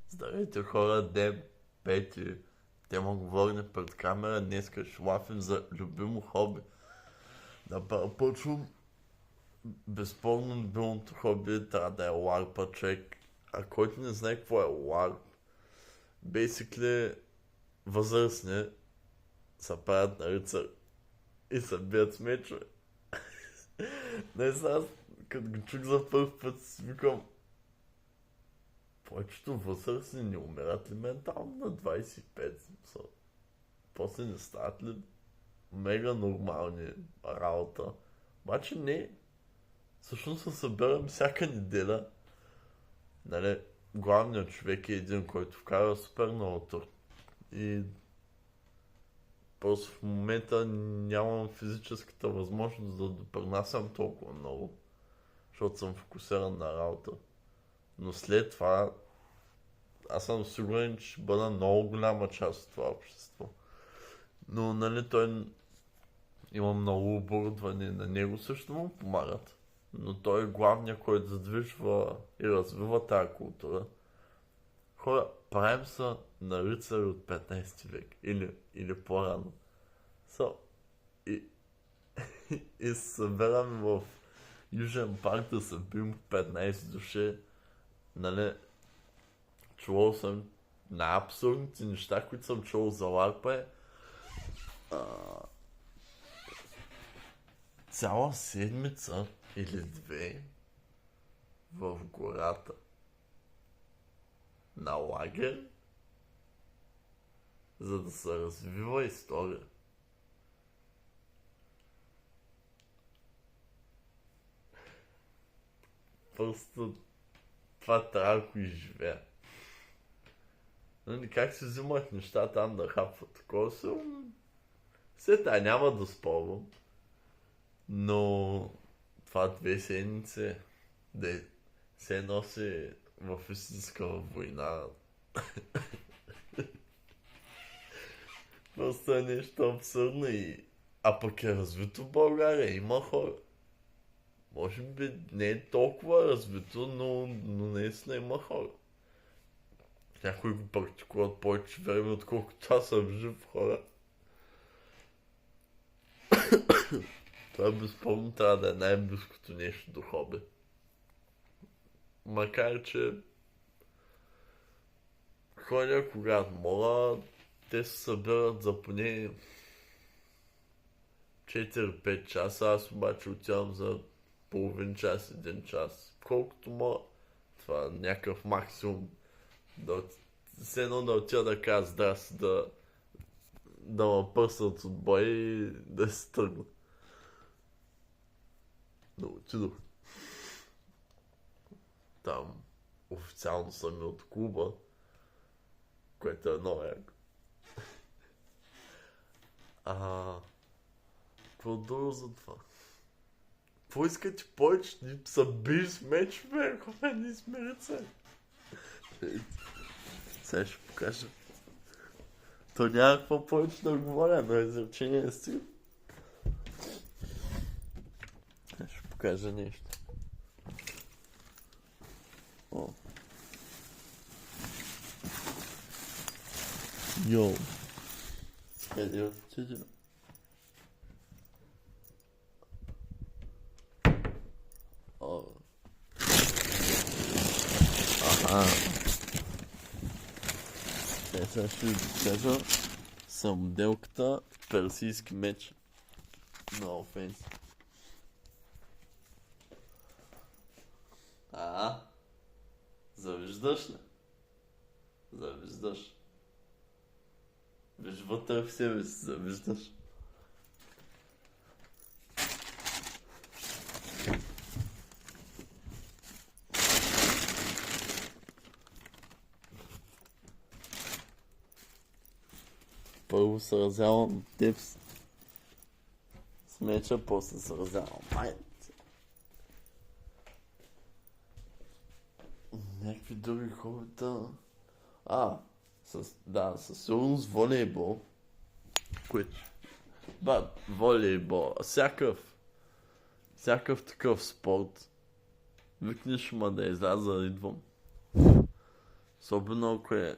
Здравейте хора, ден пети. Тема говорене пред камера. Днеска ще лафим за любимо хоби. Да почвам. Безспорно любимото хоби трябва да е ларпа, човек. А който не знае какво е ларп, basically възрастни се правят на рицар и се бият с мечове. Не знам, като го чух за първ път си викам, повечето възрастни не умират ли ментално на 25? После не стават ли мега нормални работа? Обаче не. Всъщност се събирам всяка неделя. Нали, главният човек е един, който вкара супер много тур. И просто в момента нямам физическата възможност да допринасям толкова много, защото съм фокусиран на работа. Но след това аз съм сигурен, че ще бъда много голяма част от това общество. Но нали той има много оборудване, на него също му помагат. Но той е главният, който задвижва и развива тази култура. Хора, правим са на рицари от 15 век или по-рано. И се събираме в Южен парк да се бием 15 души. Нали, чувал съм на абсурдните неща, които съм чувал за ларпа е цяла седмица или две в гората на лагер, за да се развива история. Просто това трябва да го изживея. Нали, как се взимат неща там да хапват такова се... Все тая няма да спорвам. Но това 2 седмици да се носи в истинска война. Просто е нещо абсурдно А пък е развито в България, има хора. Може би не е толкова развито, но наистина има хора. Някои го практикуват повече време, отколкото аз съм жив, хора. Това безспорно трябва да е най-близкото нещо до хоби. Макар че ходя когато мога, те се събират за поне 4-5 часа, аз обаче отивам за половин час, 1 час. Колкото мога, това е някакъв максимум. Все едно да отида да кажа здрасти, да ме пърснат от бой и да се тръгна. Но отидох. Там официално съм и от клуба, което е много яко. Какво друго за това? Какво искате повече? Ни са били с меч, бе, хора, ни сме рицари. Сега ще покажа. То няма какво повече да говоря, но изречение си. Ще покажа нещо. Йоу. Къде отиде? Сега ще ви покажа самоделката персийски меч. Много фенси. Завиждаш ли? Завиждаш. Виж вътре в себе си, завиждаш. Първо се разявам тепс с меча, после се разявам майната. Някакви други хобита. Със сигурност волейбол. Волейбол. Всякакъв такъв спорт. Викнеш ма да изляза, идвам. Особено ако е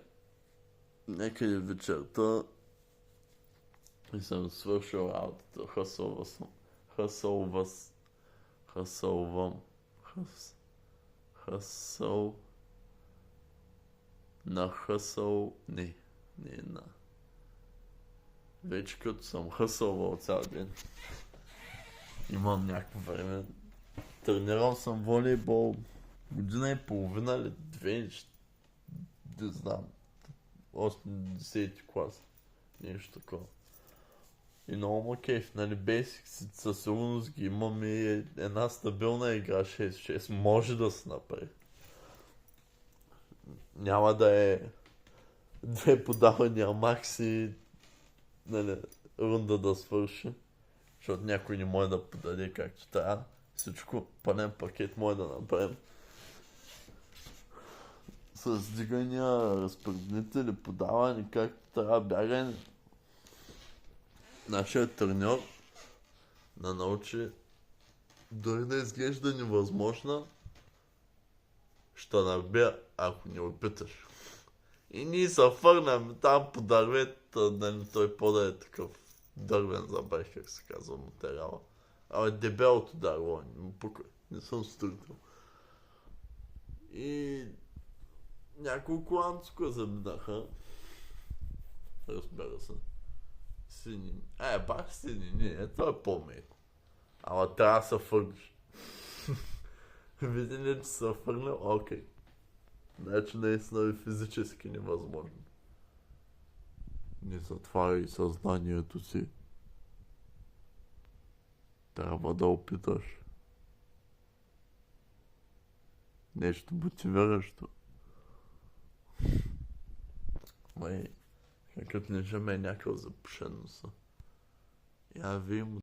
някъде вечерта и съм свършил работата, хъсълвам, хъсъл, на хъсъл, не на. Вече като съм хъсълвал цял ден, имам някакво време, тренирал съм волейбол година и половина или две, не знам, 8-10 клас, нещо такова. И много ма кеф, нали, Basics със сигурност ги имам и една стабилна игра 6-6, може да се направи. Няма да е две подавания макс и, нали, рунда да свърши, защото някой не може да подаде както трябва. Всичко пълен пакет може да направим. С дигания, разпределители, подаване, както трябва, бягане. Нашият треньор научи дори да изглежда невъзможна, ще набия, ако не опиташ. И ние се фърнем там по дървета, нали, той по-да е такъв дървен забрах, как се казва материала. Абе, дебелото дърво, не съм строител. И няколко анцука заминаха. Разбира се. Сини. Бах сини, не, това е по-меко. Ама трябва да се фърнеш. Види ли, че се фърнал? Окей. Значи наистина е физически невъзможно. Не затваряй съзнанието си. Трябва да опиташ. Нещо мотивиращо. Май, като не жеме някакъв запушен носа. Я ви